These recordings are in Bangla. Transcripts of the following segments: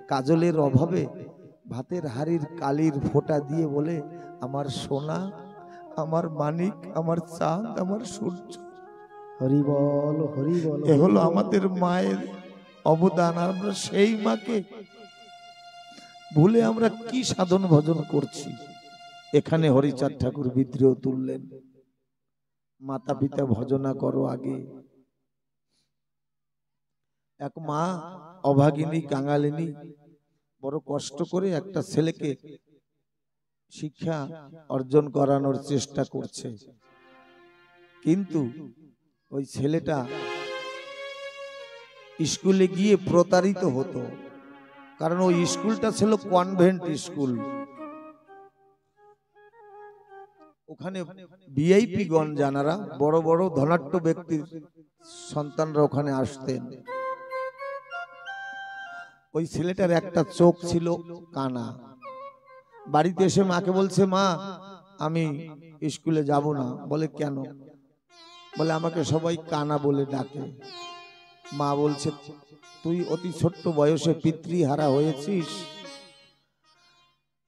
কাজলের অভাবে ভাতের হাড়ির কালির ফোঁটা দিয়ে বলে, আমার সোনা, আমার মানিক, আমার চাঁদ, আমার সূর্য। হরি বল, হরি বল। এ হলো আমাদের মায়ের অবদান। আমরা সেই মাকে ভুলে আমরা কি সাধন ভজন করছি। এখানে হরিচাঁদ ঠাকুর বিদ্রোহ তুললেন, মাতা পিতা ভজনা করো আগে। এক মা অভাগিনী কাঙালিনী বড় কষ্ট করে একটা ছেলেকে শিক্ষা অর্জন করানোর চেষ্টা করছে, কিন্তু ওই ছেলেটা স্কুলে গিয়ে প্রতারিত হতো, কারণ ওই স্কুলটা ছিল কনভেন্ট স্কুল। ওখানে ভিআইপি গণ জানারা, বড় বড় ধনাঢ্য ব্যক্তির সন্তানরা ওখানে আসতেন। ওই ছেলেটার একটা চোখ ছিল কানা। বাড়িতে এসে মাকে বলছে, মা আমি স্কুলে যাব না। বলে কেন? বলে আমাকে সবাই কানা বলে ডাকে। মা বলছে, তুই অতি ছোট্ট বয়সে পিতৃহারা হয়েছিস,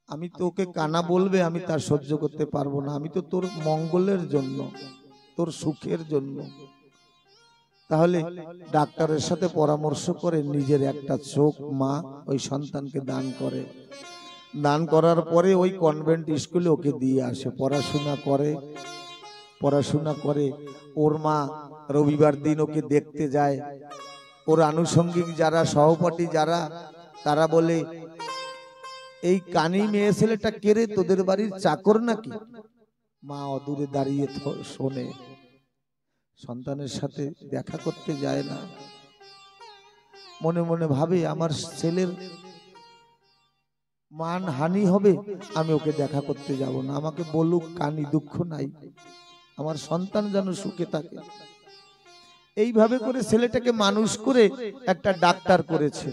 আমি তোকে কানা বলবে, আমি তার সহ্য করতে পারবো না। আমি তো তোর মঙ্গলের জন্য, তোর সুখের জন্য। তাহলে ডাক্তারের সাথে পরামর্শ করে নিজের একটা চোখ মা ওই সন্তানকে দান করে। দান করার পরে ওই কনভেন্ট স্কুলে ওকে দিয়ে আসে, পড়াশোনা করে। ওর মা রবিবার দিন ওকে দেখতে যায়। ওর আনুষঙ্গিক যারা, সহপাঠী যারা, তারা বলে, এই কানি মেয়ে ছেলেটা কেড়ে তোদের বাড়ির চাকর নাকি? মা অদূরে দাঁড়িয়ে শোনে, সন্তানের সাথে দেখা করতে যায় না। মনে মনে ভাবে, আমার ছেলের মান হানি হবে, আমি ওকে দেখা করতে যাব না। আমাকে বলুক, কানি, দুঃখ নাই, আমার সন্তান যেন সুখে থাকে। এইভাবে করে ছেলেটাকে মানুষ করে একটা ডাক্তার করেছে।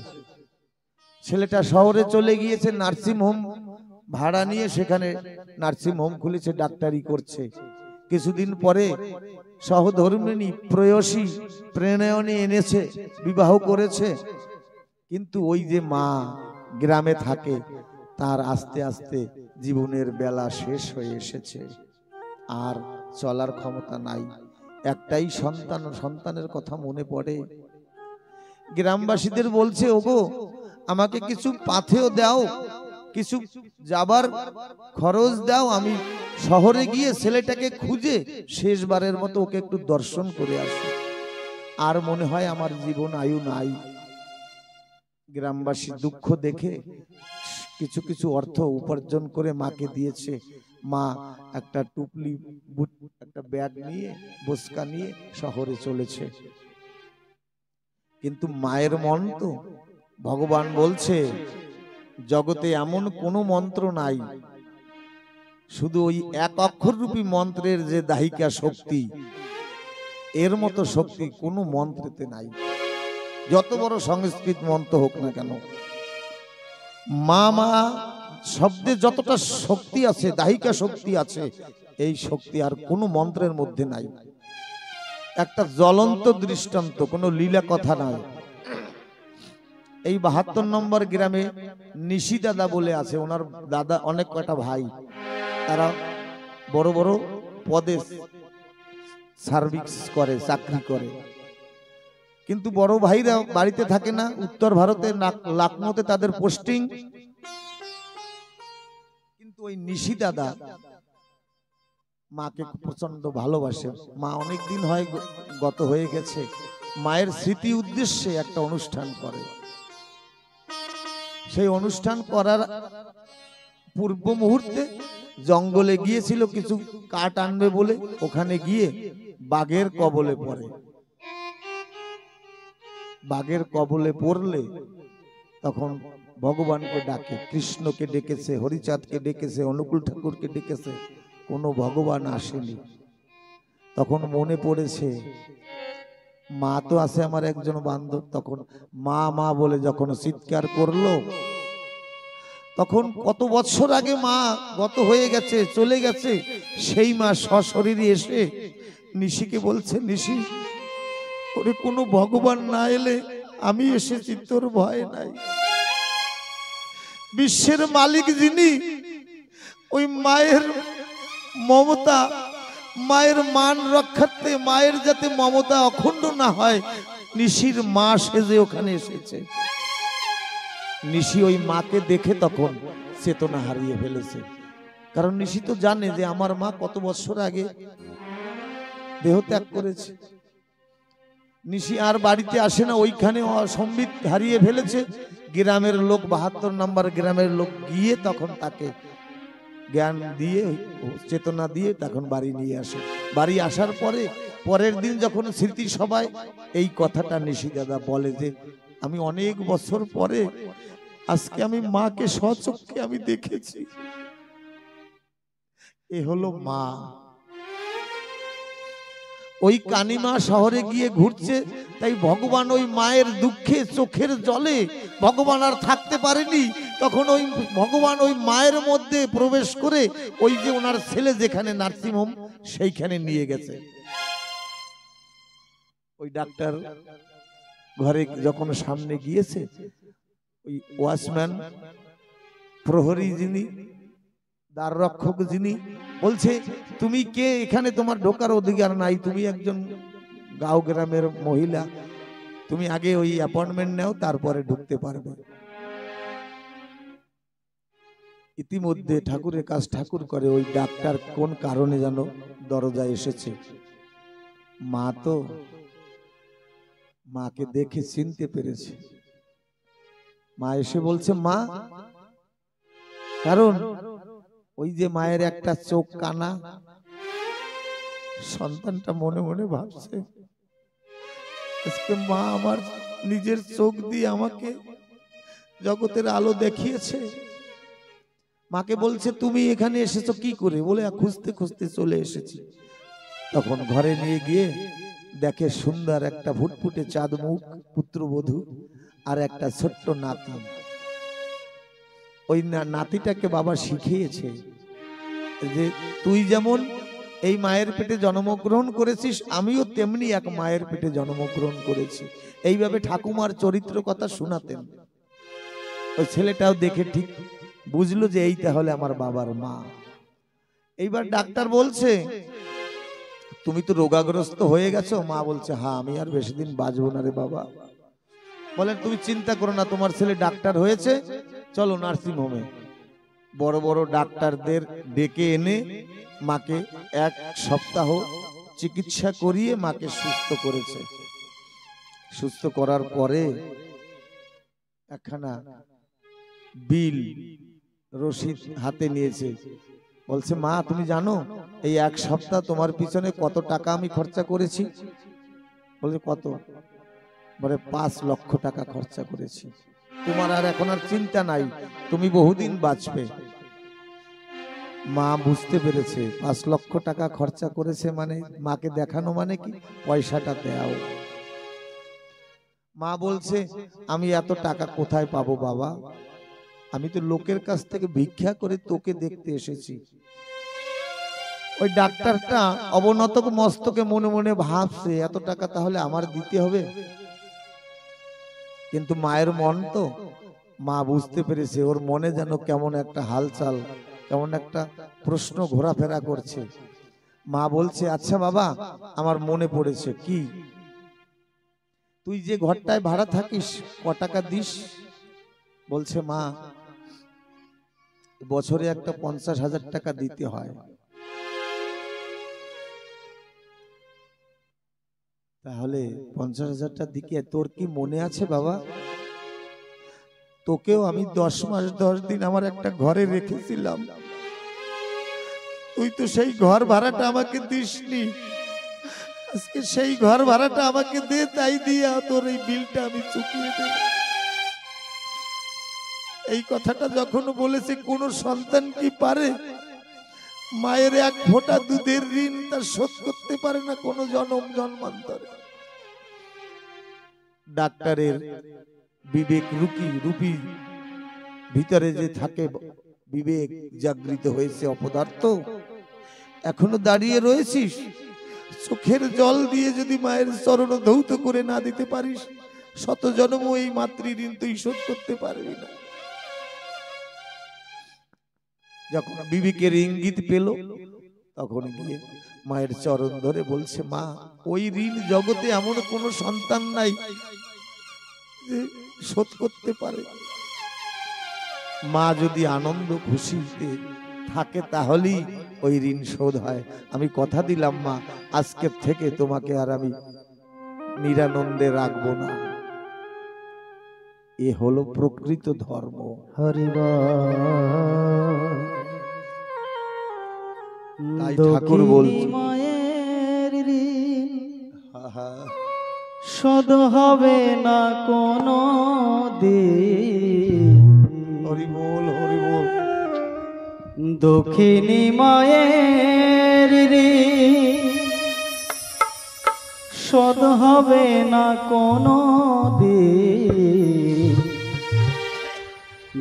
ছেলেটা শহরে চলে গিয়েছে, নার্সিং হোম ভাড়া নিয়ে সেখানে নার্সিং হোম খুলেছে, ডাক্তারি করছে। কিছুদিন পরে সহধর্মিণী প্রেয়সী প্রেরণে এনেছে, বিবাহ করেছে। কিন্তু ওই যে মা গ্রামে থাকে, তার আস্তে আস্তে জীবনের বেলা শেষ হয়ে এসেছে, আর চলার ক্ষমতা নাই। একটাই সন্তান, সন্তানের কথা মনে পড়ে। গ্রামবাসীদের বলছে, ওগো আমাকে কিছু পাথেও দাও, কিছু যাবার খরচ দাও, আমি শহরে গিয়ে ছেলেটাকে খুঁজে শেষবারের মতো ওকে একটু দর্শন করে আসি। আর মনে হয় আমার জীবন আয়ু নাই। গ্রামবাসী দুঃখ দেখে কিছু কিছু অর্থ উপার্জন করে মাকে দিয়েছে। মা একটা টুপলি, একটা ব্যাগ নিয়ে, বস্কা নিয়ে শহরে চলেছে। কিন্তু মায়ের মন তো, ভগবান বলছে জগতে এমন কোনো মন্ত্র নাই, শুধু ওই এক অক্ষর রূপী মন্ত্রের যে দাহিকা শক্তি, এর মতো শক্তি কোনো মন্ত্রেতে নাই। যত বড় সংস্কৃত মন্ত্র হোক না কেন, মা মা শব্দে যতটা শক্তি আছে, দাহিকা শক্তি আছে, এই শক্তি আর কোনো মন্ত্রের মধ্যে নাই। একটা জ্বলন্ত দৃষ্টান্ত, কোনো লীলা কথা নয়। এই 72 নম্বর গ্রামে নিশি দাদা বলে আছে, ওনার দাদা অনেক কয়টা ভাই, তারা বড় বড় পদে সার্ভিস করে, চাকরি করে। কিন্তু বড় ভাইরা বাড়িতে থাকে না, উত্তর ভারতে লখনৌতে তাদের পোস্টিং। কিন্তু ওই নিশি দাদা মাকে প্রচন্ড ভালোবাসে। মা অনেকদিন হয় গত হয়ে গেছে, মায়ের স্মৃতি উদ্দেশ্যে একটা অনুষ্ঠান করে। সেই অনুষ্ঠান করার পূর্ব মুহূর্তে জঙ্গলে গিয়েছিল কিছু কাঠ আনবে বলে, ওখানে গিয়ে বাঘের কবলে পড়ে। বাঘের কবলে পড়লে তখন ভগবানকে ডাকে, কৃষ্ণকে ডেকেছে, হরিচাঁদকে ডেকেছে, অনুকূল ঠাকুরকে ডেকেছে, কোনো ভগবান আসেনি। তখন মনে পড়েছে মা তো আছে আমার একজন বান্ধব। তখন মা মা বলে যখন চিৎকার করলো, তখন কত বছর আগে মা গত হয়ে গেছে, চলে গেছে, সেই মা সশরীরে এসে নিশিকে বলছে, নিশি ওরে কোনো ভগবান না এলে আমি এসেছি, তোর ভয় নাই। বিশ্বের মালিক যিনি, ওই মায়ের মমতা, মায়ের মান রক্ষার্থে, মায়ের যাতে মমতা অখণ্ড না হয়, নিশির মা সেজে ওখানে এসেছে। নিশি ওই মাকে দেখে তখন চেতনা হারিয়ে ফেলেছে, কারণ নিশি তো জানে যে আমার মা কত বছর আগে দেহ ত্যাগ করেছে। নিশি আর বাড়িতে আসে না, ওইখানে সম্বিত হারিয়ে ফেলেছে। গ্রামের লোক, 72 নম্বর গ্রামের লোক গিয়ে তখন তাকে জ্ঞান দিয়ে, চেতনা দিয়ে তখন বাড়ি নিয়ে আসে। বাড়ি আসার পরে পরের দিন যখন স্মৃতি সভায় এই কথাটা নিশি দাদা বলে যে আমি অনেক বছর পরে আজকে আমি মাকে স্বচক্ষে আমি দেখেছি। এ হলো মা। ওই কানিমা শহরে গিয়ে ঘুরছে, তাই ভগবান ওই মায়ের দুঃখে চোখের জলে ভগবান আর থাকতে পারেনি। তখন ওই ভগবান ওই মায়ের মধ্যে প্রবেশ করে ওই যে ওনার ছেলে যেখানে নার্সিংহোম সেইখানে নিয়ে গেছে। ওই ডাক্তার ঘরে যখন সামনে গিয়েছে, ওই ওয়াচম্যান, প্রহরী যিনি, দ্বার রক্ষক যিনি, বলছে তুমি কে, এখানে তোমার ঢোকার অধিকার নাই, তুমি একজন গাঁও গ্রামের মহিলা, তুমি আগে ওই অ্যাপয়েন্টমেন্ট নাও, তারপরে ঢুকতে পারবে। ইতিমধ্যে ঠাকুরের কাজ ঠাকুর করে ওই ডাক্তার কোন কারণে যেন দরজায় এসেছে। মা তো মাকে দেখে চিনতে পেরেছে। মা এসে বলছে মা, কারণ ওই যে মায়ের একটা চোখ কানা, সন্তানটা মনে মনে ভাবছে আজকে মা আমার নিজের চোখ দিয়ে আমাকে জগতের আলো দেখিয়েছে। মাকে বলছে তুমি এখানে এসেছো কি করে, বলে খুঁজতে খুঁজতে চলে এসেছি। তখন ঘরে নিয়ে গিয়ে দেখে সুন্দর একটা ফুটফুটে চাঁদ মুখ পুত্রবধূ আর একটা ছোট্ট নাতি। ওই নাতিটাকে বাবা শিখিয়েছে যে তুই যেমন এই মায়ের পেটে জন্মগ্রহণ করেছিস, আমিও তেমনি এক মায়ের পেটে জন্মগ্রহণ করেছি। এইভাবে ঠাকুমার চরিত্র কথা শোনাতেন। ওই ছেলেটাও দেখে ঠিক বুঝলো যে এই তাহলে আমার বাবার মা। এইবার ডাক্তার বলছে তুমি তো রোগাগ্রস্ত হয়ে গেছো। মা বলছে হ্যাঁ, আমি আর বেশি দিন বাঁচবো না রে বাবা। বলেন তুমি চিন্তা করো না, তোমার ছেলে ডাক্তার হয়েছে, চলো নার্সিং হোমে। বড় বড় ডাক্তারদের ডেকে এনে মাকে 1 সপ্তাহ চিকিৎসা করিয়ে মাকে সুস্থ করেছে। সুস্থ করার পরে একখানা বিল রসিদ হাতে নিয়েছে। বলছে মা তুমি জানো এই 1 সপ্তাহ তোমার পিছনে কত টাকা আমি খরচা করেছি? বলছে কত? বলে 5 লক্ষ টাকা খরচা করেছি। তোমার আর এখন আর চিন্তা নাই, তুমি বহুদিন বাঁচবে। মা বুঝতে পেরেছে 5 লক্ষ টাকা খরচা করেছে মানে মাকে দেখানো মানে কি পয়সাটা দাও। মা বলছে আমি এত টাকা কোথায় পাবো বাবা, আমি তো লোকের কাছ থেকে ভিক্ষা করে তোকে দেখতে এসেছি। ওই ডাক্তারটা অবনত মস্তকে মনে মনে ভাবছে এত টাকা তাহলে আমার দিতে হবে। কিন্তু মায়ের মন তো, মা বুঝতে পেরেছে ওর মনে যেন কেমন একটা হালচাল, কেমন একটা প্রশ্ন ঘোরাফেরা করছে। মা বলছে আচ্ছা বাবা আমার মনে পড়েছে, কি তুই যে ঘরটায় ভাড়া থাকিস ক টাকা দিস? বলছে মা বছরে একটা 50,000 টাকা দিতে হয়। তাহলে 50,000টা দিকে তোর কি মনে আছে বাবা? তোকেও আমি 10 মাস 10 দিন আমার একটা ঘরে রেখেছিলাম, তুই তো সেই ঘর ভাড়াটা আমাকে দিসনি। আজকে সেই ঘর ভাড়াটা আমাকে দে, তাই দিয়ে তোর এই বিলটা আমি চুকিয়ে দেব। এই কথাটা যখন বলেছে, কোন সন্তান কি পারে মায়ের 1 ফোঁটা দুধের ঋণ তার শোধ করতে পারে না কোন জন্ম জন্মান্তরে। ডাক্তারের বিবেক রূপী ভিতরে যে থাকে বিবেক জাগৃত হয়েছে অপদার্থ, এখনো দাঁড়িয়ে রয়েছিস। চোখের জল দিয়ে যদি মায়ের চরণ ধৌত করে না দিতে পারিস, শত জন্ম এই মাতৃ ঋণ তুই শোধ করতে পারবি না। যখন বিবেকের ইঙ্গিত পেল তখন গিয়ে মায়ের চরণ ধরে বলছে, মা ওই ঋণ জগতে এমন কোন সন্তান নাই যে শোধ করতে পারে। মা যদি আনন্দ খুশিতে থাকে তাহলেই ওই ঋণ শোধ হয়। আমি কথা দিলাম মা, আজকের থেকে তোমাকে আর আমি নিরানন্দে রাখবো না। এ হলো প্রকৃত ধর্ম। হরি তাই ঠাকুর বলছে, মায়ের ঋণ আহা, শোধ হবে না কোনো দিন। হরি বল, হরি বল। দক্ষিণী মায়ের ঋণ শোধ হবে না কোনো দিন।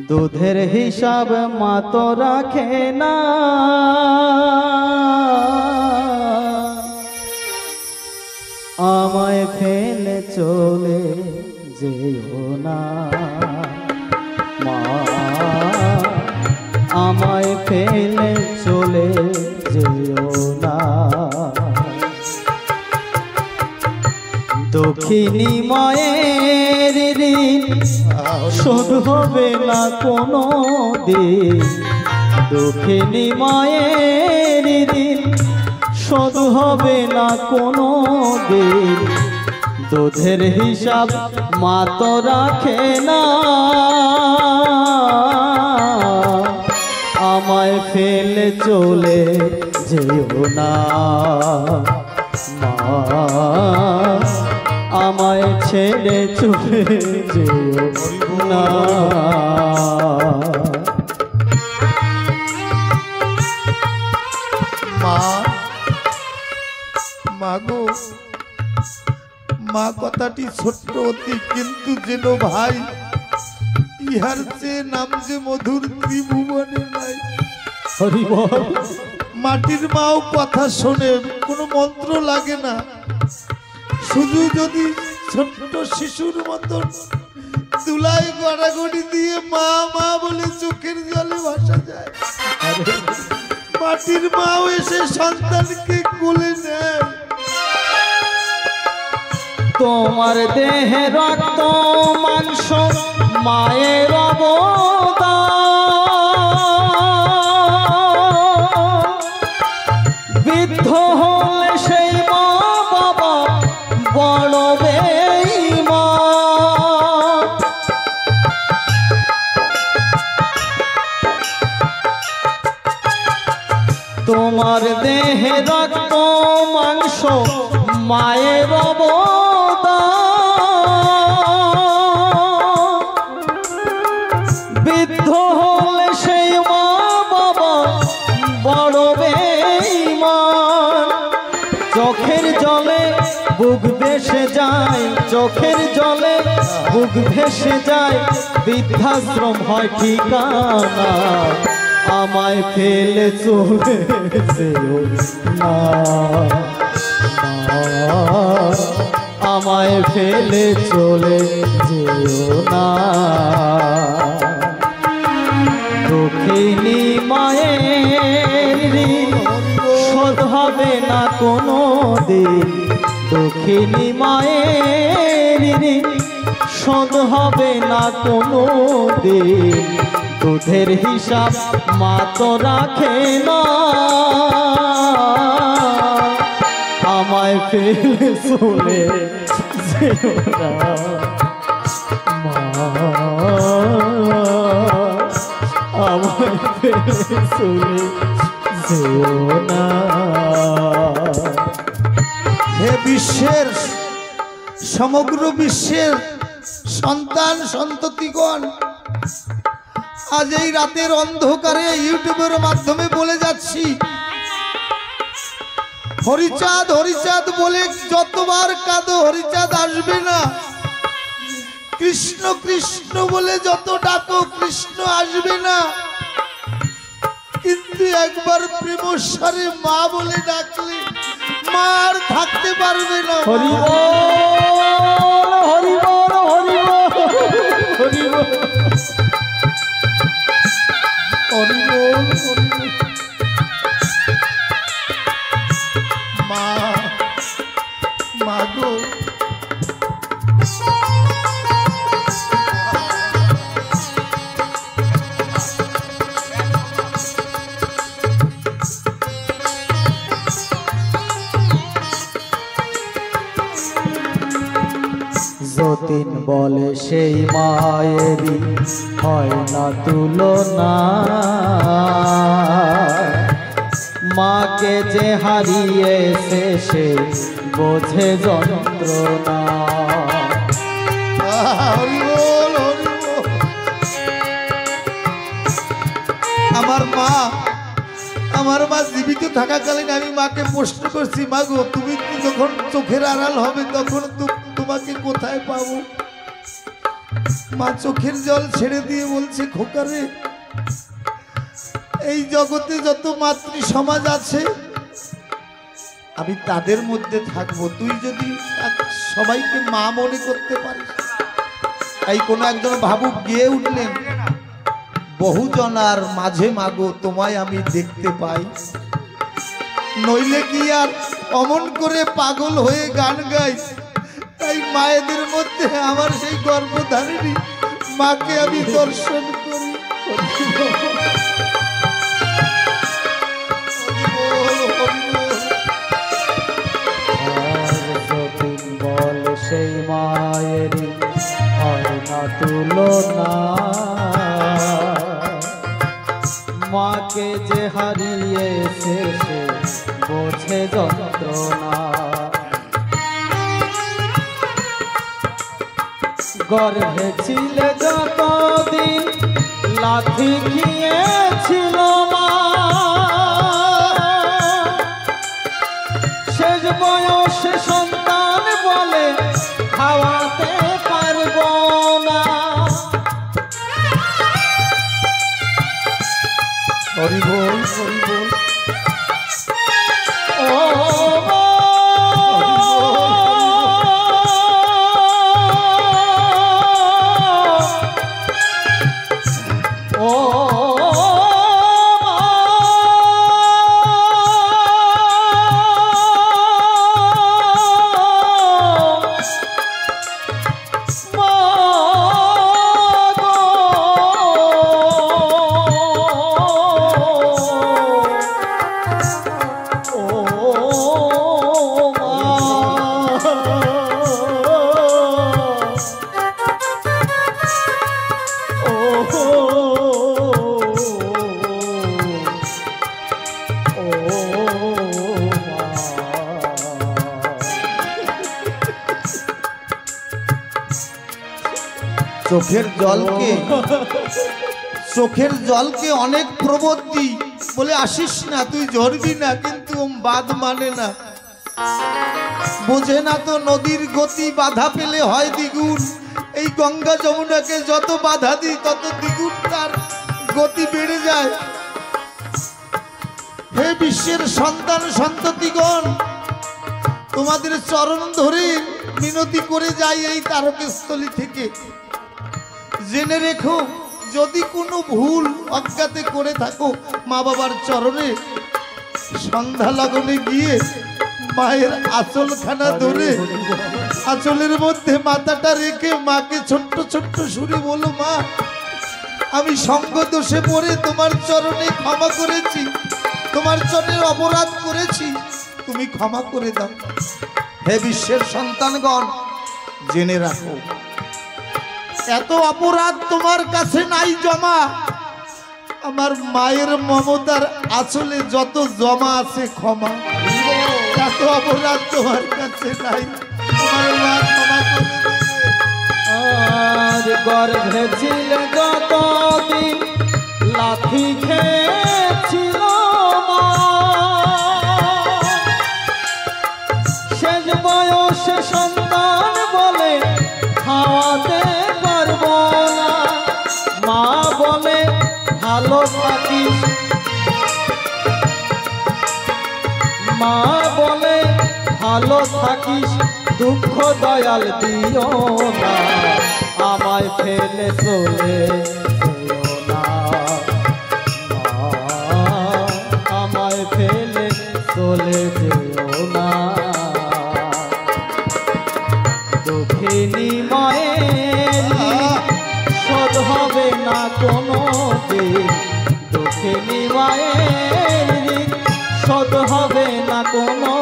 দুধের হিসাব মা তো রাখে না, আমায় ফেলে চলে যেও না মা, আমায় ফেলে চলে যেও না। দক্ষিণী মায়ের ঋণ শোধ হবে না কোনো দিন। দক্ষিণী মায়ের ঋণ শোধ হবে না কোনো দিন। দুধের হিসাব মা তো রাখে না, আমায় ফেলে চলে যেও না মা, আমায় ছেড়ে চলে যেও না। মা, মাগো, মা কথাটি ছোট্ট অতি, কিন্তু যেন ভাই ইহার চেয়ে নাম যে মধুর ত্রিভুবনে নাই। হরি বল। মাটির মাও কথা শোনে, কোনো মন্ত্র লাগে না, শুধু যদি ছোট্ট শিশুর মতন তুলায় গড়াগড়ি দিয়ে মা মা বলে চোখের জলে ভাসা যায়। মাটির মাও এসে সন্তানকে কোলে নেয়। তোমার দেহে রক্ত মাংস মায়ের অবদান, বৃদ্ধ হলে সেই মা বাবা বড় বেঈমান। তোমার দেহে রক্ত মাংস মায়ের অবদান, বৃদ্ধ হলে সেই মা বাবা বড় বেঈমান। চোখের জলে বুক ভেসে যায়, চোখের জলে বুক ভেসে যায়, বৃদ্ধাশ্রম হয় ঠিকানা, আমায় ফেলে চলে যেও না মা, আমায় ফেলে চলে যেও না। দক্ষিণী মায়ের ঋণ শোধ হবে না কোনো দিন। দক্ষিণী মায়ের ঋণ শোধ হবে না কোনো দিন। দুধের হিসাব মা তো রাখে না, আমায় ফেলে চলে যেও না মা, আমায় ফেলে চলে যেও না। হে বিশ্বের, সমগ্র বিশ্বের সন্তান সন্ততিগণ, আজ এই রাতের অন্ধকারে ইউটিউবের মাধ্যমে বলে যাচ্ছি, হরিচাঁদ হরিচাঁদ বলে যতবার কাঁদো হরিচাঁদ আসবে না। কৃষ্ণ কৃষ্ণ বলে যত ডাকো কৃষ্ণ আসবে না। কিন্তু একবার প্রেমস্বরে মা বলে ডাকলে মা আর থাকতে পারবে না। হরি বল, হরি বল, হরি বল, হরি বল, হরি বল, হরি বলে সেই মায়েরই হয় না তুলনা। মাকে যে হারিয়েছে সে বোঝে যন্ত্রণা। হরি বল, হরি বল। আমার মা জীবিত থাকাকালীন আমি মাকে প্রশ্ন করছি, মা গো তুমি যখন চোখের আড়াল হবে তখন তোমাকে কোথায় পাবো? মা চোখের জল ছেড়ে দিয়ে বলছে, খোকারে এই জগতে যত মাতৃ সমাজ আছে আমি তাদের মধ্যে থাকবো, তুই যদি সবাইকে মা মনে করতে পারিস। এই কোন একজন ভাবুক গিয়ে উঠলেন, বহুজনার মাঝে মাগো তোমায় আমি দেখতে পাই, নইলে কি আর অমন করে পাগল হয়ে গান গাই। তাই মায়েদের মধ্যে আমার সেই গর্ভধারিণী মাকে আমি দর্শন করি। বল সেই মায়েরই হয় না তুলনা। মাকে যে হারিয়েছে সে বোঝে যন্ত্রণা। গর্ভে ছিলে যতদিন লাথি খেয়েছিল মা, শেষ বয়সে সন্তান বলে খাওয়াতে পারব না। হরি বল, হরি বল। চোখের জলকে অনেক প্রবৃত্তি বলে আসিস না, তুই ঝরবি না, কিন্তু বাঁধ মানে না, বোঝে না তো নদীর গতি, বাধা পেলে হয় দ্বিগুণ। এই গঙ্গা যমুনাকে যত বাধা দিই তত দ্বিগুণ তার গতি বেড়ে যায়। হে বিশ্বের সন্তান সন্ততিগণ, তোমাদের চরণ ধরে মিনতি করে যাই এই তারকেশ্বলী থেকে, জেনে রেখো যদি কোনো ভুল অজ্ঞাতে করে থাকো মা বাবার চরণে সন্ধ্যা লগনে গিয়ে মায়ের আঁচলখানা ধরে আঁচলের মধ্যে মাথাটা রেখে মাকে ছোট্ট ছোট্ট সুরে বলো, মা আমি সঙ্গ দোষে পড়ে তোমার চরণে ক্ষমা করেছি, তোমার চরণের অপরাধ করেছি, তুমি ক্ষমা করে দাও। হে বিশ্বের সন্তানগণ, জেনে রাখো এত অপরাধ তোমার কাছে নাই জমা, আমার মায়ের মমতার আঁচলে যত জমা আছে ক্ষমা, এত অপরাধ তোমার কাছে নাই, তোমার মা ক্ষমা করে দেবে। আর গর্ভে ছিলে যতদিন লাথি খেয়েছিল মা, শেষ বয়সে সন্তান বলে খাওয়াতে পারব না। মা বলে ভালো থাকিস, মা বলে ভালো থাকিস, দুঃখ দয়াল দিও না, আমায় ফেলে চলে যেও না, আমায় ফেলে চলে যেও না। দুঃখিনী মায়ের শোধ হবে না কোনো দিন, দুঃখিনী মায়ের শোধ হবে না কোনো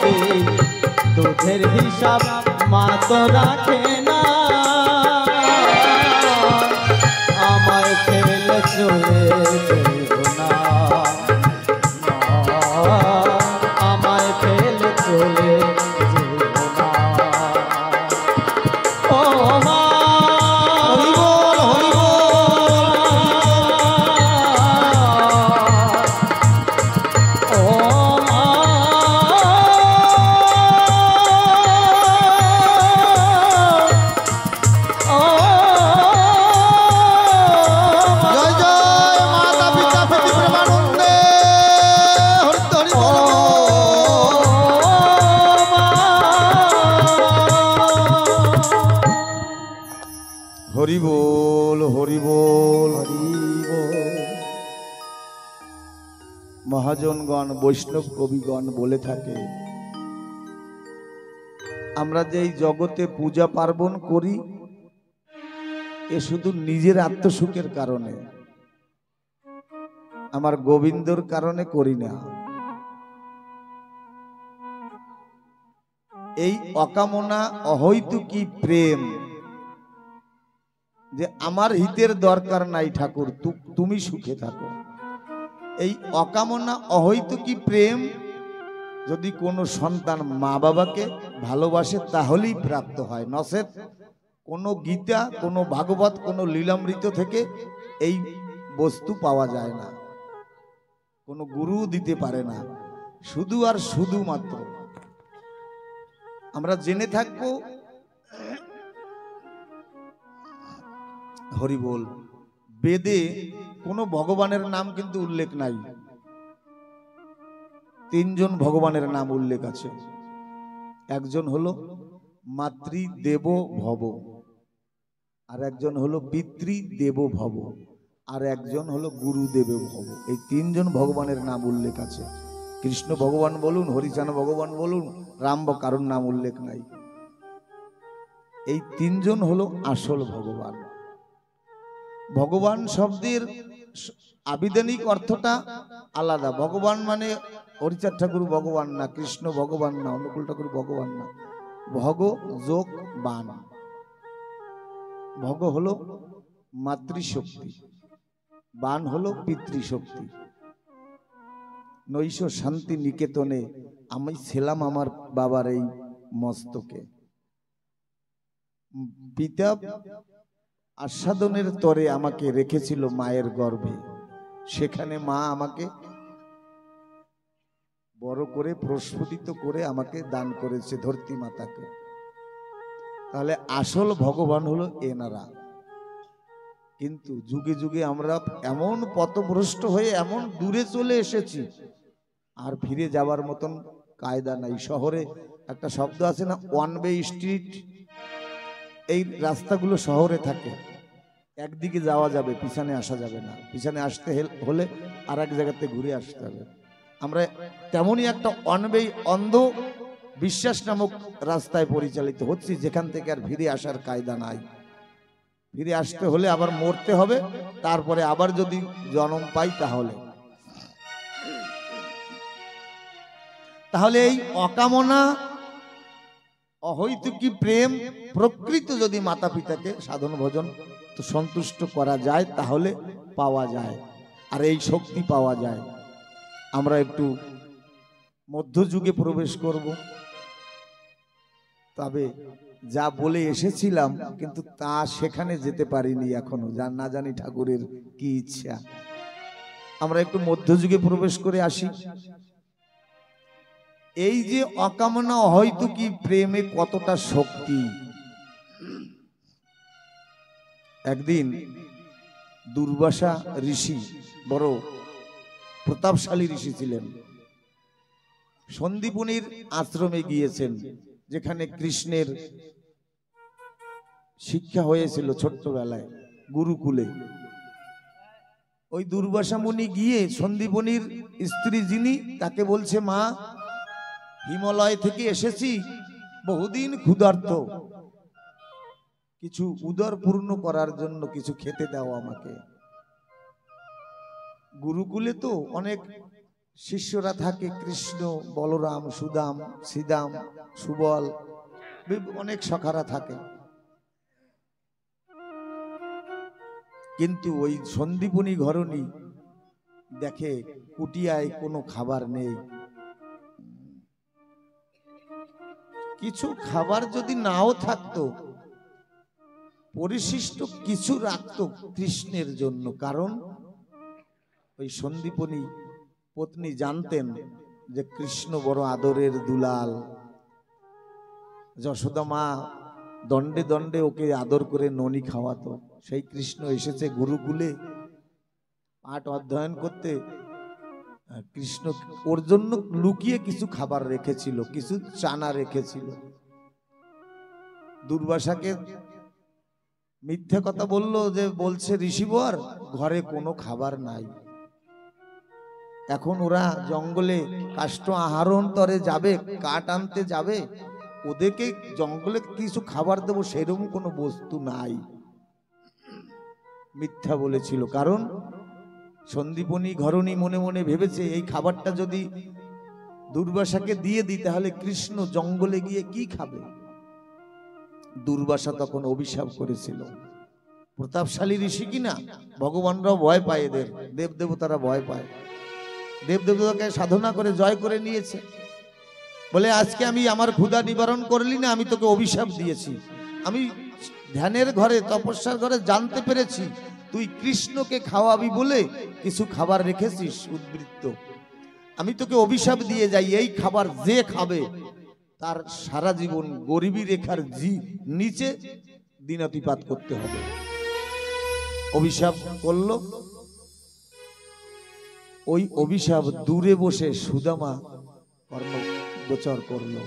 দিন, দুধের হিসাব মা তো রাখে না। বল। হরি বল। মহাজনগণ বৈষ্ণব কবিগণ বলে থাকে আমরা যে এই জগতে পূজা পার্বণ করি এ শুধু নিজের আত্মসুখের কারণে, আমার গোবিন্দর কারণে করি না। এই অকামনা অহৈতুকী প্রেম, যে আমার হিতের দরকার নাই ঠাকুর, তুমি সুখে থাকো, এই অকামনা অহৈতুকী প্রেম যদি কোনো সন্তান মা বাবাকে ভালোবাসে তাহলেই প্রাপ্ত হয়, নচেত কোনো গীতা, কোনো ভাগবত, কোনো লীলামৃত থেকে এই বস্তু পাওয়া যায় না, কোনো গুরু দিতে পারে না। শুধু আর শুধুমাত্র আমরা জেনে থাকবো, হরি বল, বেদে কোনো ভগবানের নাম কিন্তু উল্লেখ নাই, তিনজন ভগবানের নাম উল্লেখ আছে। একজন হলো মাতৃদেব ভব, আর একজন হলো পিতৃদেব ভব, আর একজন হলো গুরুদেব ভব। এই তিনজন ভগবানের নাম উল্লেখ আছে। কৃষ্ণ ভগবান বলুন, হরিচাঁদ ভগবান বলুন, রাম বা কারোর নাম উল্লেখ নাই। এই তিনজন হলো আসল ভগবান। ভগবান শব্দের আবিধানিক অর্থটা আলাদা। ভগবান মানে হরিচাঁদ ঠাকুর ভগবান না, কৃষ্ণ ভগবান না, অনুকূল ঠাকুর ভগবান না। ভগ যোগ বান, ভগ হলো মাতৃশক্তি, বান হলো পিতৃশক্তি। নৈশ শান্তি নিকেতনে আমি ছিলাম আমার বাবার এই মস্তকে, পিতা আস্বাদনের তরে আমাকে রেখেছিল মায়ের গর্ভে, সেখানে মা আমাকে বড় করে প্রস্ফুটিত করে আমাকে দান করেছে ধরতী মাতাকে। তাহলে আসল ভগবান হলো এনারা। কিন্তু যুগে যুগে আমরা এমন পথভ্রষ্ট হয়ে এমন দূরে চলে এসেছি, আর ফিরে যাওয়ার মতন কায়দা নাই। শহরে একটা শব্দ আছে না, ওয়ান ওয়ে স্ট্রিট, এই রাস্তাগুলো শহরে থাকে, একদিকে যাওয়া যাবে, পিছনে আসা যাবে না, পিছনে আসতে হলে আর এক জায়গাতে ঘুরে আসতে হবে। আমরা তেমনই একটা ওয়ান ওয়ে অন্ধ বিশ্বাস নামক রাস্তায় পরিচালিত হচ্ছি, যেখান থেকে আর ফিরে আসার কায়দা নাই। ফিরে আসতে হলে আবার মরতে হবে, তারপরে আবার যদি জন্ম পাই তাহলে এই অকামনা অহৈতুকী প্রেম প্রকৃত যদি মাতা পিতাকে সাধন ভজন তো সন্তুষ্ট করা যায় তাহলে পাওয়া যায়, আর এই শক্তি পাওয়া যায়। আমরা একটু মধ্যযুগে প্রবেশ করব, তবে যা বলে এসেছিলাম কিন্তু তা সেখানে যেতে পারিনি এখনো, না জানি ঠাকুরের কি ইচ্ছা। আমরা একটু মধ্যযুগে প্রবেশ করে আসি। এই যে অকামনা অহৈতুকী প্রেমে কতটা শক্তি। একদিন দুর্বাসা ঋষি, বড় প্রতাপশালী ঋষি ছিলেন, সন্দীপনীর আশ্রমে গিয়েছেন, যেখানে কৃষ্ণের শিক্ষা হয়েছিল ছোট্টবেলায় গুরুকুলে। ওই দুর্বাসা মুনি গিয়ে সন্দীপনীর স্ত্রী যিনি, তাকে বলছে, মা, হিমালয় থেকে এসেছি, বহুদিন ক্ষুধার্ত, কিছু উদর পূর্ণ করার জন্য কিছু খেতে দাও আমাকে। গুরুকুলে তো অনেক শিষ্যরা থাকে, কৃষ্ণ, বলরাম, সুদাম, শ্রীদাম, সুবল, অনেক সখারা থাকে। কিন্তু ওই সন্দীপনী ঘরণী দেখে কুটিয়ায় কোনো খাবার নেই। কিছু খাবার যদি নাও থাকতো, পরিশিষ্ট কিছু রাখতো কৃষ্ণের জন্য, কারণ ওই সন্দীপনী পত্নী জানতেন যে কৃষ্ণ বড় আদরের দুলাল। যশোদা মা দণ্ডে দণ্ডে ওকে আদর করে ননি খাওয়াতো। সেই কৃষ্ণ এসেছে গুরুকুলে পাঠ অধ্যয়ন করতে, কৃষ্ণ ওর জন্য লুকিয়ে কিছু খাবার রেখেছিল, কিছু চানা রেখেছিল। দুর্বাসাকে মিথ্যে কথা বললো, যে বলছে ঋষিবর ঘরে কোনো খাবার নাই। এখন ওরা জঙ্গলে কাষ্ঠ আহরণ তরে যাবে, কাঠ আনতে যাবে, ওদেরকে জঙ্গলে কিছু খাবার দেবো সেরকম কোনো বস্তু নাই। মিথ্যা বলেছিল, কারণ সন্দীপনী ঘরণী মনে মনে ভেবেছে এই খাবারটা যদি দুর্বাসাকে দিয়ে দিই তাহলে কৃষ্ণ জঙ্গলে গিয়ে কি খাবে। দুর্বাসা তখন অভিশাপ করেছিল। প্রতাপশালী ঋষি কিনা, ভগবানরাও ভয় পায় এদের, দেব দেবতারা ভয় পায়। দেব দেবতাকে সাধনা করে জয় করে নিয়েছে, বলে আজকে আমি আমার ক্ষুধা নিবারণ করলি না, আমি তোকে অভিশাপ দিয়েছি। আমি ধ্যানের ঘরে তপস্যার ঘরে জানতে পেরেছি তুই কৃষ্ণকে খাওয়াবি বলে কিছু খাবার রেখেছিস উদ্বৃত্ত। আমি তোকে অভিশাপ দিয়ে যাই, এই খাবার যে খাবে তার সারা জীবন গরিবী রেখার নিচে দিনাতিপাত করতে হবে। অভিশাপ করলো। ওই অভিশাপ দূরে বসে সুদামা কর্ণ গোচর করলো,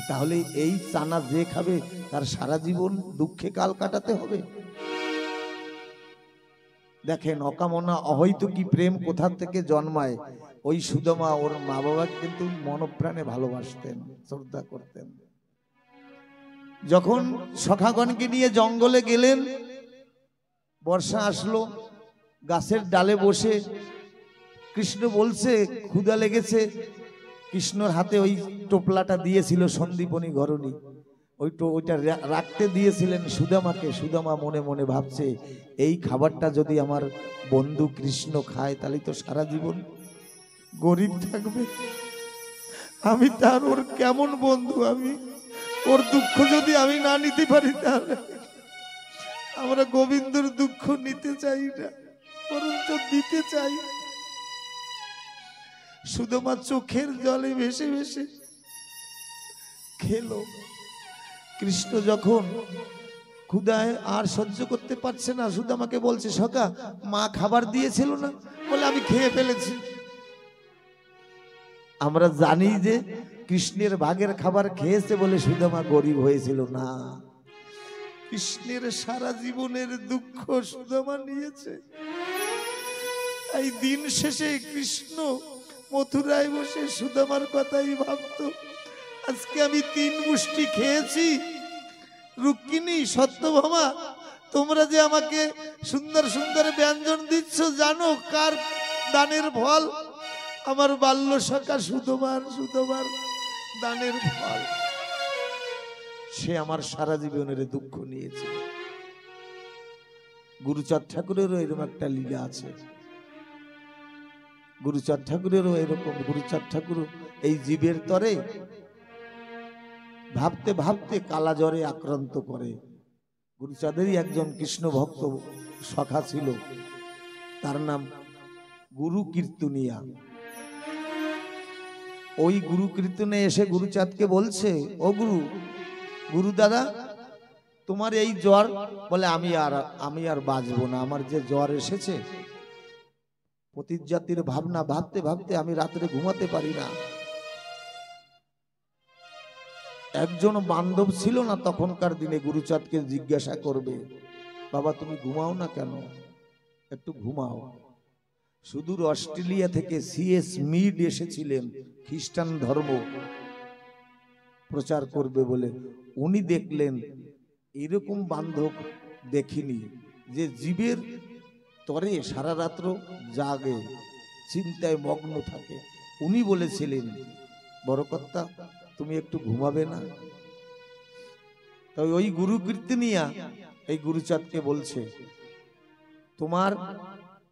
তাহলে এই চানা যে খাবে তার সারা জীবন দুঃখে কাল কাটাতে হবে। দেখেন অকামনা অহৈতুকী প্রেম কোথা থেকে জন্মায়। ওই সুদামা ওর মা বাবা কিন্তু মনপ্রাণে ভালোবাসতেন, শ্রদ্ধা করতেন। যখন সখাগণকে নিয়ে জঙ্গলে গেলেন, বর্ষা আসলো, গাছের ডালে বসে কৃষ্ণ বলছে ক্ষুধা লেগেছে। কৃষ্ণর হাতে ওই টোপলাটা দিয়েছিল সন্দীপনী ঘরণী, ওইটা রাখতে দিয়েছিলেন সুদামাকে। সুদামা মনে মনে ভাবছে এই খাবারটা যদি আমার বন্ধু কৃষ্ণ খায় তাহলে তো সারা জীবন গরিব থাকবে। আমি তার ওর কেমন বন্ধু, আমি ওর দুঃখ যদি আমি না নিতে পারি তাহলে আমরা গোবিন্দর দুঃখ নিতে চাই না, বরঞ্চ দিতে চাই। সুদামা চোখের জলে ভেসে ভেসে খেলো। কৃষ্ণ যখন ক্ষুধায় আর সহ্য করতে পারছে না, সুদামাকে বলছে সখা মা খাবার দিয়েছিল না, বলে আমি খেয়ে ফেলেছি। আমরা জানি যে কৃষ্ণের ভাগের খাবার খেয়েছে বলে সুদামা গরিব হয়েছিল না, কৃষ্ণের সারা জীবনের দুঃখ সুদামা নিয়েছে। এই দিন শেষে কৃষ্ণ মথুরায় বসে সুদামার কথাই ভাবতো, আজকে আমি 3 মুষ্টি খেয়েছি। রুক্মিণী, সত্যভামা, তোমরা যে আমাকে সুন্দর সুন্দর ব্যঞ্জন দিচ্ছ, জানো কার দানের ফল? আমার বাল্য সখা সুদামার দানের ফল। সে আমার সারা জীবনের দুঃখ নিয়েছে। গুরুচাঁদ ঠাকুরেরও এরকম একটা লীলা আছে। গুরুচাঁদ ঠাকুরেরও এরকম, গুরুচাঁদ ঠাকুর এই জীবের তরে ভাবতে ভাবতে কালা জ্বরে আক্রান্ত করে। গুরুচাঁদেরই একজন কৃষ্ণ ভক্ত সখা ছিল, তার নাম গুরু কীর্তনিয়া। ওই গুরু কীর্তনে এসে গুরুচাঁদকে বলছে, ও গুরু দাদা, তোমার এই জ্বর, বলে আমি আর বাঁচবো না, আমার যে জ্বর এসেছে, পতিত জাতির ভাবনা ভাবতে ভাবতে আমি রাত্রে ঘুমাতে পারি না। একজন বান্ধব ছিল না তখনকার দিনে, গুরুচাঁদকে জিজ্ঞাসা করবে, বাবা তুমি ঘুমাও না কেন? একটু ঘুমাও। সুদূর অস্ট্রেলিয়া থেকে C.S. মিড এসেছিলেন খ্রিস্টান ধর্ম প্রচার করবে বলে। উনি দেখলেন এরকম বান্ধব দেখিনি, যে জীবের তরে সারা রাত্র জাগে, চিন্তায় মগ্ন থাকে। উনি বলেছিলেন, বড় কর্তা তুমি একটু ঘুমাবে না? তাই ওই গুরু কীর্তনিয়া এই গুরুচাঁদকে বলছে,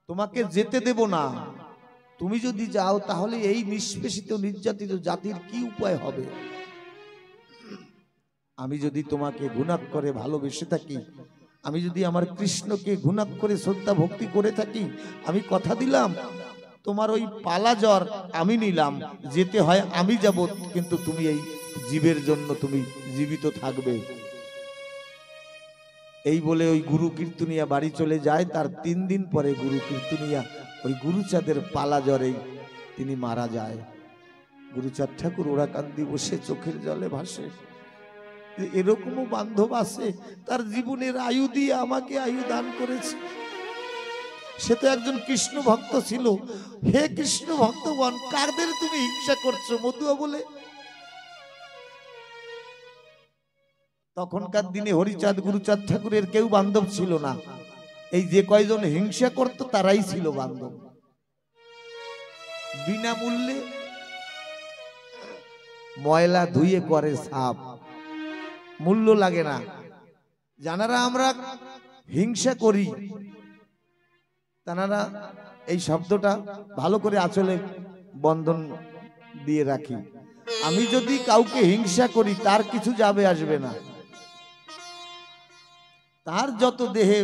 তোমাকে যেতে দেব না, তুমি যদি যাও তাহলে এই নিষ্পেষিত নির্যাতিত জাতির কি উপায় হবে? আমি যদি তোমাকে গুণাক করে ভালোবেসে থাকি, আমি যদি আমার কৃষ্ণকে গুণাক করে শ্রদ্ধা ভক্তি করে থাকি, আমি কথা দিলাম তোমার ওই পালা জ্বর আমি নিলাম, যেতে হয় আমি যাব, কিন্তু তুমি এই জীবের জন্য তুমি জীবিত থাকবে। এই বলে ওই গুরু কীর্তনিয়া বাড়ি চলে যায়। তার 3 দিন পরে গুরু কীর্তনিয়া ওই গুরুচাঁদের পালা জ্বরেই তিনি মারা যায়। গুরুচাঁদ ঠাকুর ওরাকান্দি বসে চোখের জলে ভাসে, যে এরকমও বান্ধব আছে, তার জীবনের আয়ু দিয়ে আমাকে আয়ু দান করেছে। সে তো একজন কৃষ্ণ ভক্ত ছিল। হে কৃষ্ণ ভক্তগণ, কাদের তুমি হিংসা করছো মতুয়া বলে? তখনকার দিনে হরিচাঁদ গুরুচাঁদ ঠাকুরের কেউ বান্ধব ছিল না। এই যে কয়জন হিংসা করত তারাই ছিল বান্ধব। বিনামূল্যে ময়লা ধুয়ে করে সাফ, মূল্য লাগে না। যারা আমরা হিংসা করি তারা এই শব্দটা ভালো করে আঁচলে বন্ধন দিয়ে রাখি। আমি যদি কাউকে হিংসা করি তার কিছু যাবে আসবে না, তার যত দেহে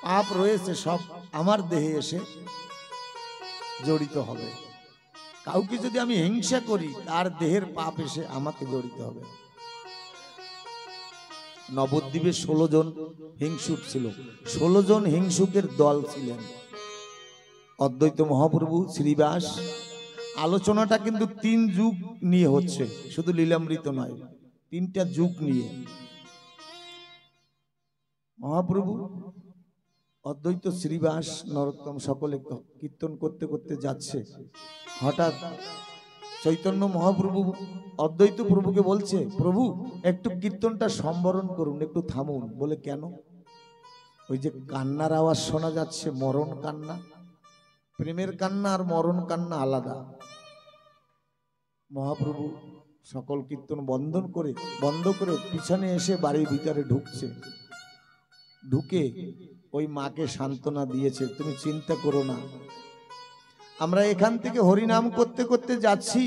পাপ রয়েছে সব আমার দেহে এসে জড়িত হবে। কাউকে যদি আমি হিংসা করি তার দেহের পাপ এসে আমাকে জড়িত হবে। নবদ্বীপে 16 জন হিংসুক ছিল, 16 জন হিংসুকের দল ছিলেন। অদ্বৈত মহাপ্রভু, শ্রীবাস। আলোচনাটা কিন্তু 3 যুগ নিয়ে হচ্ছে, শুধু লীলামৃত নয়, 3টা যুগ নিয়ে। মহাপ্রভু, অদ্বৈত, শ্রীবাস, নরোত্তম সকলে কীর্তন করতে করতে যাচ্ছে। হঠাৎ চৈতন্য মহাপ্রভু অদ্বৈত প্রভুকে বলছে, প্রভু একটু কীর্তনটা সম্বরণ করুন, একটু থামুন। বলে কেন? ওই যে কান্নার আওয়াজ শোনা যাচ্ছে, মরণ কান্না। প্রেমের কান্না আর মরণ কান্না আলাদা। মহাপ্রভু সকল কীর্তন বন্ধ করে পিছনে এসে বাড়ির ভিতরে ঢুকছে। ঢুকে ওই মাকে সান্ত্বনা দিয়েছে, তুমি চিন্তা করো না, আমরা এখান থেকে হরিনাম করতে করতে যাচ্ছি,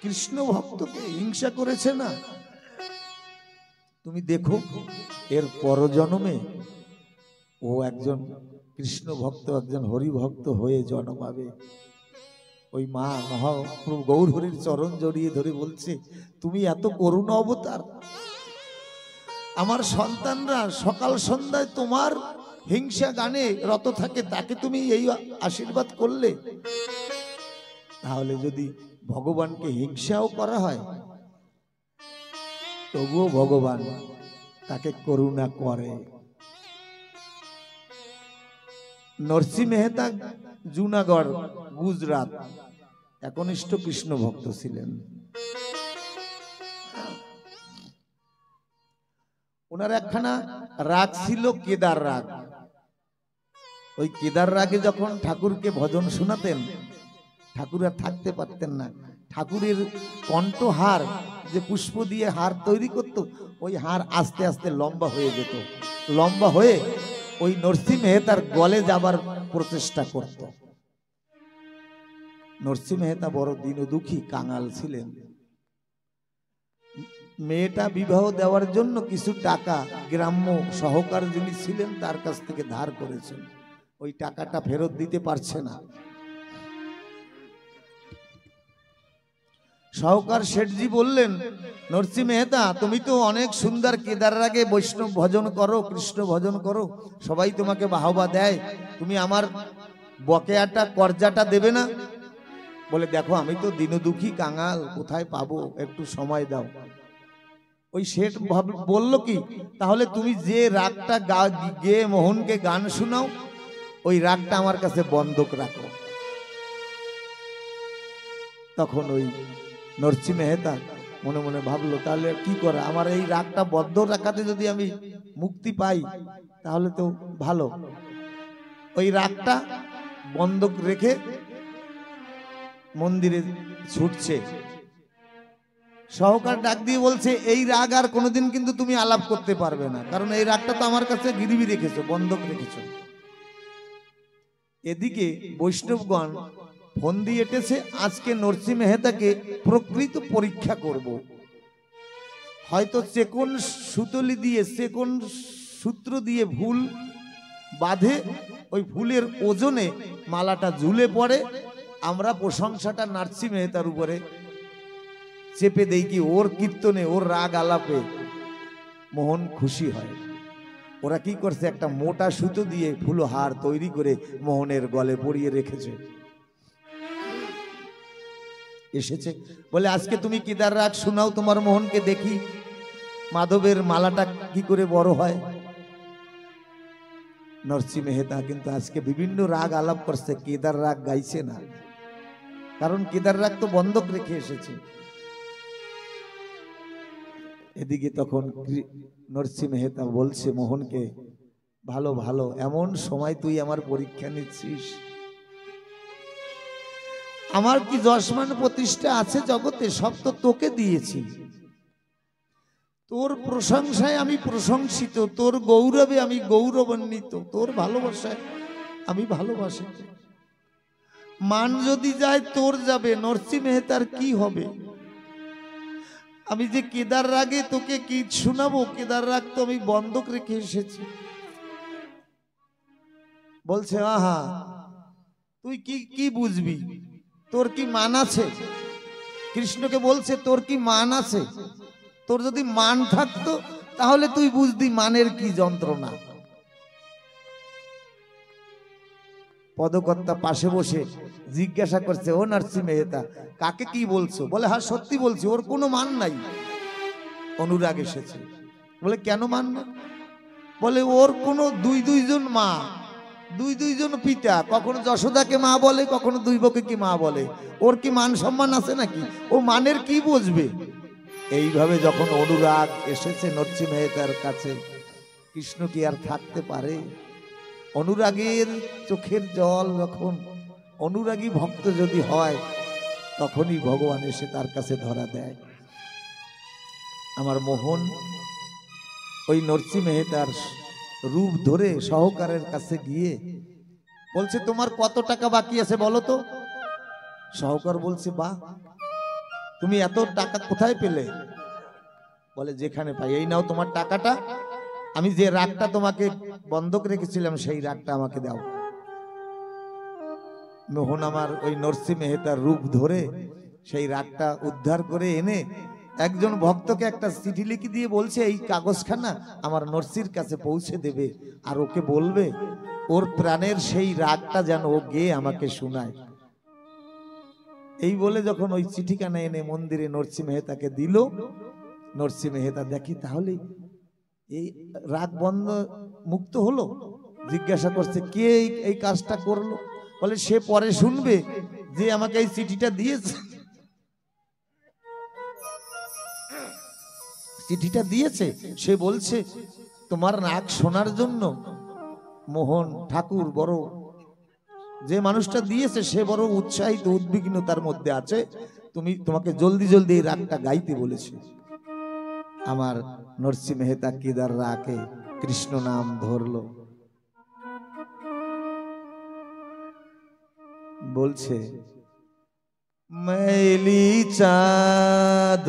কৃষ্ণ ভক্তকে হিংসা করেছে না, তুমি দেখো এর পরজন্মে ও একজন কৃষ্ণ ভক্ত, একজন হরি ভক্ত হয়ে জন্মাবে। ওই মা মহাপ্রভু গৌর হরির চরণ জড়িয়ে ধরে বলছে, তুমি এত করুণা অবতার, আমার সন্তানরা সকাল সন্ধ্যায় তোমার হিংসা গানে রত থাকে, তাকে তুমি এই আশীর্বাদ করলে। তাহলে যদি ভগবানকে হিংসাও করা হয় তবুও ভগবান তাকে করুণা করে। নরসিংহ মেহতা, জুনাগড়, গুজরাট, একনিষ্ঠ কৃষ্ণ ভক্ত ছিলেন। ওনার একখানা রাগ ছিল, কেদার রাগ। ওই কেদার রাগে যখন ঠাকুরকে ভজন শোনাতেন, ঠাকুর আর থাকতে পারতেন না। ঠাকুরের কণ্ঠহার, যে পুষ্প দিয়ে হার তৈরি করত, ওই হার আস্তে আস্তে লম্বা হয়ে যেত। লম্বা হয়ে ওই নরসিংহ মেহতার গলে যাবার প্রচেষ্টা করত। নরসিংহ মেহতা বড় দীন দুঃখী কাঙাল ছিলেন। মেয়েটা বিবাহ দেওয়ার জন্য কিছু টাকা গ্রাম্য সহকার যিনি ছিলেন তার কাছ থেকে ধার করেছেন। ওই টাকাটা ফেরত দিতে পারছে না। সহকার শেঠজি বললেন, নরসিংহ মেহতা, তুমি তো অনেক সুন্দর কেদার রাগে বৈষ্ণব ভজন করো, কৃষ্ণ ভজন করো, সবাই তোমাকে বাহবা দেয়, তুমি আমার বকেয়াটা কর্জাটা দেবে না? বলে, দেখো আমি তো দীনদুঃখী কাঙাল, কোথায় পাবো, একটু সময় দাও। ওই শেঠ বলল কি, তাহলে তুমি যে রাগটা গেয়ে মোহনকে গান শোনাও, ওই রাগটা আমার কাছে বন্ধক রাখো। তখন ওই নরসিংহ মেহতা মনে মনে ভাবলো, তাহলে কি করা, আমার এই রাগটা বদ্ধ রাখাতে যদি আমি মুক্তি পাই তাহলে তো ভালো। ওই রাগটা বন্ধক রেখে মন্দিরে ছুটছে। সহকার ডাক দিয়ে বলছে, এই রাগ আর কোনোদিন কিন্তু তুমি আলাপ করতে পারবে না, কারণ এই রাগটা তো আমার কাছে গিরবি রেখেছো, বন্ধক রেখেছো। এদিকে বৈষ্ণবগণ ফোন দিয়ে এটেছে, আজকে নরসিংহ মেহতাকে প্রকৃত পরীক্ষা করব। হয়তো চেকন সুতলি দিয়ে, চেকন সূত্র দিয়ে ভুল বাঁধে, ওই ফুলের ওজনে মালাটা ঝুলে পড়ে, আমরা প্রশংসাটা নরসিংহ মেহতার উপরে চেপে দেই, কি ওর কীর্তনে, ওর রাগ আলাপে মোহন খুশি হয়। ওরা কি করছে, একটা মোটা সুতো দিয়ে ফুলহার তৈরি করে মোহনের গলে পরিয়ে রেখেছে। এসেছে, বলে আজকে তুমি কেদার রাগ শোনাও তোমার মোহনকে দেখি মাধবের মালাটা কি করে বড় হয়। নরসিংহ মেহতা কিন্তু আজকে বিভিন্ন রাগ আলাপ করছে, কেদার রাগ গাইছে না, কারণ কেদার রাগ তো বন্ধক রেখে এসেছে। এদিকে তখন নরসিংহ মেহতা বলছে মোহনকে, ভালো ভালো, এমন সময় তুই আমার পরীক্ষা নিচ্ছিস, আমার কি যশমান প্রতিষ্ঠা আছে জগতে, সব তো তোকে দিয়েছি, তোর প্রশংসায় আমি প্রশংসিত, তোর গৌরবে আমি গৌরবান্বিত, তোর ভালোবাসায় আমি ভালোবাসি। মান যদি যায় তোর যাবে, নরসিংহ মেহতার কি হবে? আমি যে কেদার রাগে তোকে কি শোনাবো, কেদার রাগ তো আমি বন্ধক রেখে এসেছি। বলছে আহা, তুই কি কি বুঝবি, তোর কি মান আছে? কৃষ্ণকে বলছে তোর কি মান আছে? তোর যদি মান থাকতো তাহলে তুই বুঝতি মানের কি যন্ত্রণা। পদকর্তা পাশে বসে জিজ্ঞাসা করছে, ও নরসিংহ মেহতা কাকে কি বলছো? বলে হ্যাঁ সত্যি বলছি, ওর কোনো মান নাই। অনুরাগ এসেছে, বলে কেন মান না? বলে ওর কোনো দুইজন মা, দুইজন পিতা, কখনো যশোদাকে মা বলে, কখনো দুই বকে কি মা বলে, ওর কি মান সম্মান আছে নাকি? ও মানের কি বুঝবে? এইভাবে যখন অনুরাগ এসেছে নরসিংহ মেহতার কাছে, কৃষ্ণ কি আর থাকতে পারে? অনুরাগের চোখের জল যখন অনুরাগী ভক্ত যদি হয়, তখনই ভগবান এসে তার কাছে ধরা দেয়। আমার মোহন ওই নরসিংহ মেহতার রূপ ধরে সহকারের কাছে গিয়ে বলছে, তোমার কত টাকা বাকি আছে বলো তো? সহকার বলছে, বাহ, তুমি এত টাকা কোথায় পেলে? বলে যেখানে পাই। এই নাও তোমার টাকাটা, আমি যে রাগটা তোমাকে বন্ধক রেখেছিলাম সেই রাগটা আমাকে দাও। মোহন আমার ওই নরসিংহ মেহতার রূপ ধরে সেই রাগটা উদ্ধার করে এনে একজন ভক্তকে একটা চিঠি লিখে দিয়ে বলছে, এই কাগজখানা আমার নরসির কাছে পৌঁছে দেবে, আর ওকে বলবে ওর প্রাণের সেই রাগটা যেন ও গেয়ে আমাকে শোনায়। এই বলে যখন ওই চিঠিখানা এনে মন্দিরে নরসিংহ মেহতাকে দিল, নরসিংহ মেহতা দেখি তাহলে এই রাগ বন্ধ মুক্ত হলো। জিজ্ঞাসা করছে, কে এই কাজটা করলো? বলে সে পরে শুনবে যে আমাকে এই চিঠিটা দিয়েছে, চিঠিটা দিয়েছে সে বলছে তোমার রাগ শোনার জন্য মোহন ঠাকুর বড়, যে মানুষটা দিয়েছে সে বড় উৎসাহিত, উদ্বিগ্নতার মধ্যে আছে, তোমাকে জলদি জলদি এই রাগটা গাইতে বলেছে। আমার নরসিংহ মেহতা কেদার রাগে কৃষ্ণ নাম ধরলো, বলছে मैली चाँद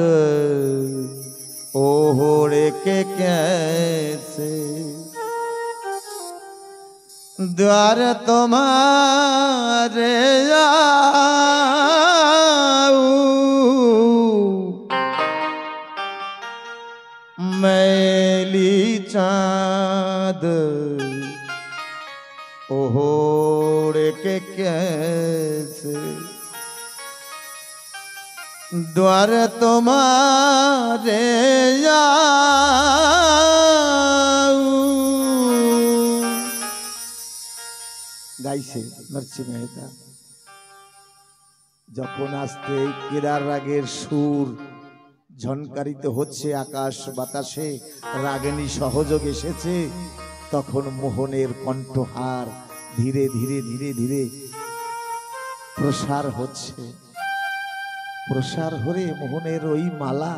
ओढ़ के कैसे द्वार तुम्हारे आऊं, मैली चाँद ओढ़ के कैसे द्वार तुम्हारे গাইছে নরসিংহ মেহতা। যখন আস্তে কেদার রাগের সুর ঝনকারিত হচ্ছে আকাশ বাতাসে, রাগিনী সহযোগ এসেছে, তখন মোহনের কণ্ঠহার ধীরে ধীরে ধীরে ধীরে প্রসার হচ্ছে। প্রসার হয়ে মোহনের ওই মালা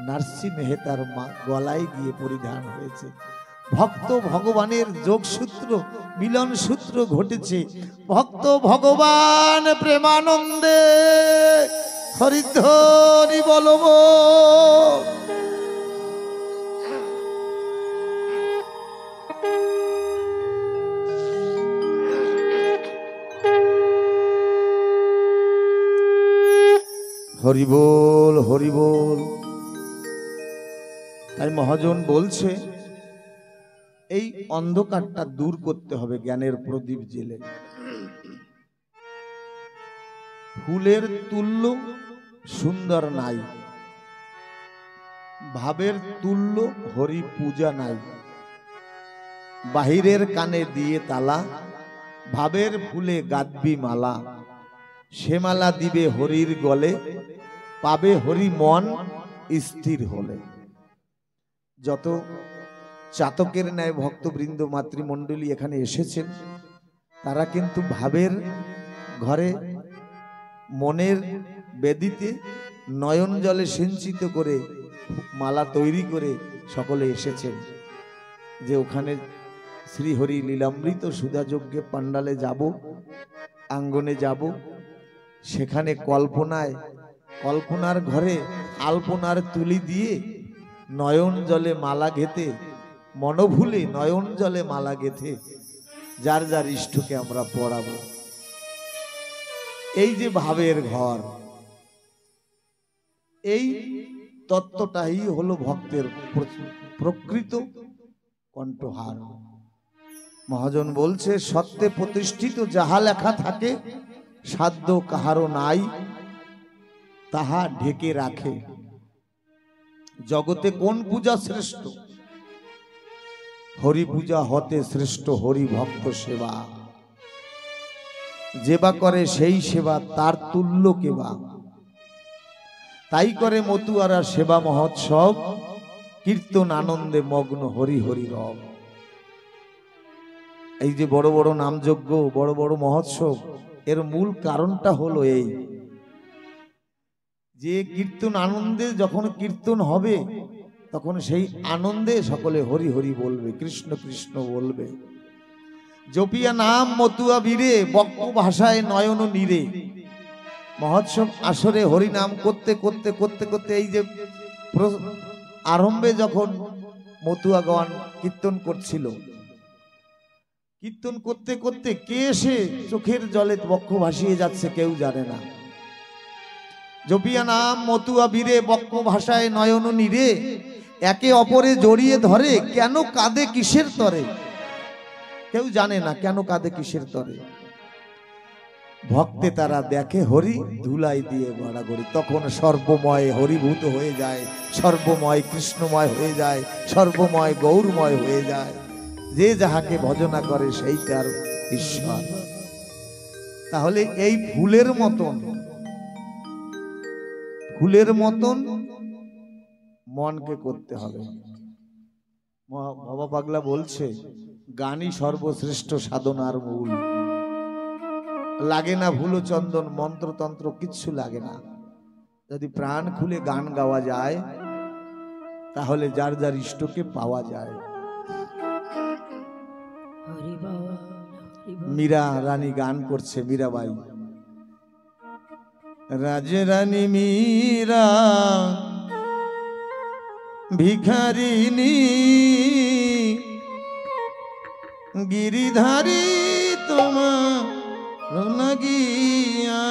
নরসিংহ মেহতার গলায় গিয়ে পরিধান হয়েছে। ভক্ত ভগবানের যোগসূত্র মিলন সূত্র ঘটেছে। ভক্ত ভগবান প্রেমানন্দে হরিধ্বনি বলব। হরি বল হরি বল। তাই মহাজন বলছে এই অন্ধকারটা দূর করতে হবে জ্ঞানের প্রদীপ জেলে। ফুলের তুল্য সুন্দর নাই, ভাবের তুল্য হরি পূজা নাই। বাহিরের কানে দিয়ে তালা, ভাবের ফুলে গাঁথবি মালা। সে মালা দিবে হরির গলে, পাবে হরি মন স্থির হলে। যত চাতকের ন্যায় ভক্তবৃন্দ মাতৃমণ্ডলী এখানে এসেছেন, তারা কিন্তু ভাবের ঘরে মনের বেদিতে নয়ন জলে সিঞ্চিত করে মালা তৈরি করে সকলে এসেছেন, যে ওখানে শ্রীহরি লীলামৃত সুধাযজ্ঞে পাণ্ডালে যাব, আঙ্গনে যাব, সেখানে কল্পনার ঘরে আলপনার তুলি দিয়ে নয়ন জলে মালা গেথে, মনোভুলে নয়ন জলে মালা গেথে যার যার ইষ্টকে আমরা পড়াবো। এই যে ভাবের ঘর, এই তত্ত্বটাই হলো ভক্তের প্রকৃত কণ্ঠহার। মহাজন বলছে, সত্যে প্রতিষ্ঠিত যাহা লেখা থাকে, সাধ্য কাহারও নাই তাহা ঢেকে রাখে। জগতে কোন পূজা শ্রেষ্ঠ? হরি পূজা হতে শ্রেষ্ঠ হরি ভক্ত সেবা। যেবা করে সেই সেবা তার তুল্য কেবা। তাই করে মতুয়ারা সেবা মহোৎসব, কীর্তন আনন্দে মগ্ন হরি হরি রব। এই যে বড় বড় নামযজ্ঞ, বড় বড় মহোৎসব, এর মূল কারণটা হলো এই যে কীর্তন আনন্দে যখন কীর্তন হবে, তখন সেই আনন্দে সকলে হরি হরি বলবে, কৃষ্ণ কৃষ্ণ বলবে। জপিয়া নাম মতুয়া বীরে, বক্ষ ভাষায় নয়ন নীরে। মহোৎসব আসরে হরি নাম করতে করতে করতে করতে এই যে আরম্ভে যখন মতুয়া গান কীর্তন করছিল, কীর্তন করতে করতে কে এসে চোখের জলে বক্ষ ভাসিয়ে যাচ্ছে কেউ জানে না। জপিয়া নাম মতুয়া বীরে, বক্ষ ভাষায় নয়ন নীরে। একে অপরে জড়িয়ে ধরে, কেন কাঁদে কিসের তরে? কেউ জানে না কেন কাঁদে কিসের তরে। ভক্তে তারা দেখে হরি, ধুলাই দিয়ে গড়াগড়ি। তখন সর্বময় হরিভূত হয়ে যায়, সর্বময় কৃষ্ণময় হয়ে যায়, সর্বময় গৌরময় হয়ে যায়। যে যাহাকে ভজনা করে সেই তার ঈশ্বর। তাহলে এই ফুলের মতন মনকে করতে হবে। বাবা পাগলা বলছে, গানই সর্বশ্রেষ্ঠ সাধনার মূল। লাগে না ভুলো চন্দন, মন্ত্রতন্ত্র কিচ্ছু লাগে না। যদি প্রাণ খুলে গান গাওয়া যায়, তাহলে যার যার ইষ্টকে পাওয়া যায়। মীরা রানী গান করছে, মীরাবাই। রাজরানী মীরা ভিখারিনী, গিরিধারী তোমার লাগিয়া।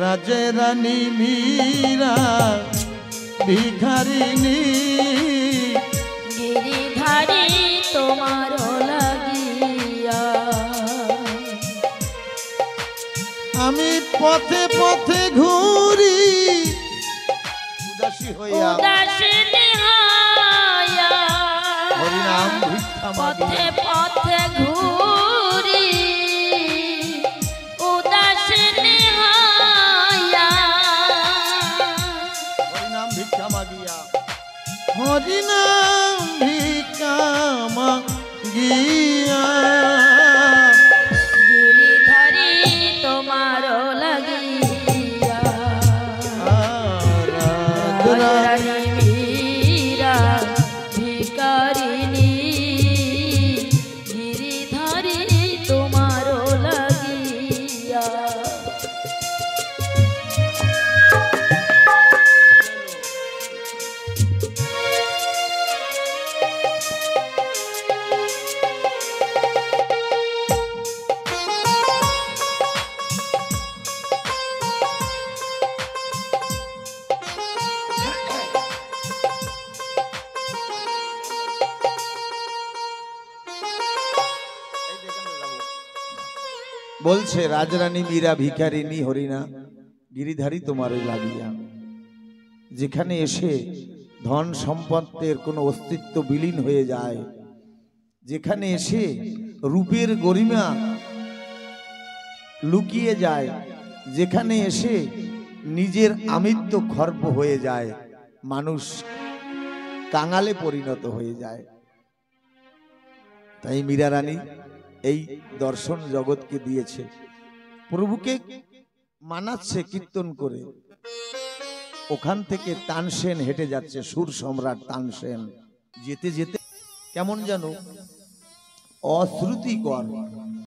রাজরানী মীরা ভিখারিনী, গিরিধারী তোমার লাগিয়া। আমি পথে পথে ঘুরি, উদাসী হইয়া উদাসীনী হইয়া। হরিনাম ভিক্ষা পথে মাগি। পথে ঘুরি, উদাসীনী হইয়া। হরিনাম ভিক্ষা মাগিয়া, হরিনাম ভিক্ষা মাগিয়া। গিরিধারী তোমার লাগিয়া। রাজরানী মীরা ভিখারিনী, গিরিধারী তোমার লাগিয়া। বলছে রাজরানী মীরা ভিখারিনী হরিণা গিরিধারী তোমারে লাগিয়া। যেখানে এসে ধন সম্পদের কোনো অস্তিত্ব বিলীন হয়ে যায়, যেখানে এসে রূপের গরিমা লুকিয়ে যায়, যেখানে এসে নিজের আমিত্ব খর্ব হয়ে যায়, মানুষ কাঙালে পরিণত হয়ে যায়। তাই মীরা রানী এই দর্শন জগৎকে দিয়েছে, প্রভুকে মানাচ্ছে কীর্তন করে। ওখান থেকে তানসেন হেঁটে যাচ্ছে, সুর সম্রাট তানসেন। যেতে যেতে কেমন যেন অশ্রুতিকর